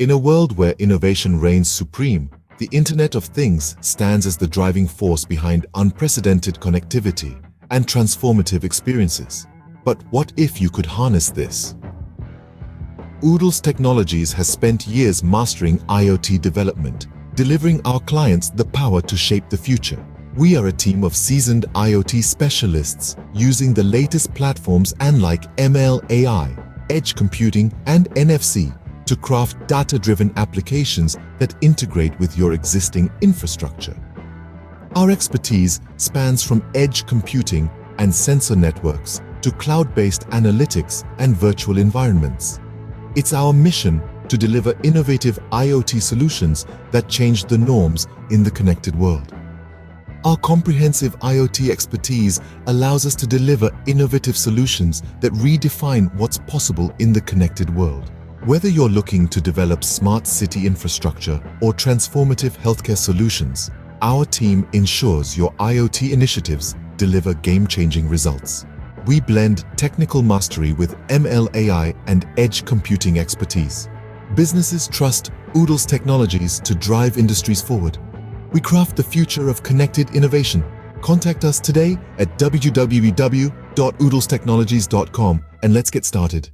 In a world where innovation reigns supreme, the Internet of Things stands as the driving force behind unprecedented connectivity and transformative experiences. But what if you could harness this? Oodles Technologies has spent years mastering IoT development, delivering our clients the power to shape the future. We are a team of seasoned IoT specialists using the latest platforms like ML AI, edge computing, and NFC to craft data-driven applications that integrate with your existing infrastructure. Our expertise spans from edge computing and sensor networks to cloud-based analytics and virtual environments. It's our mission to deliver innovative IoT solutions that change the norms in the connected world. Our comprehensive IoT expertise allows us to deliver innovative solutions that redefine what's possible in the connected world. Whether you're looking to develop smart city infrastructure or transformative healthcare solutions, our team ensures your IoT initiatives deliver game-changing results. We blend technical mastery with ML AI and edge computing expertise. Businesses trust Oodles Technologies to drive industries forward. We craft the future of connected innovation. Contact us today at www.oodlestechnologies.com and let's get started.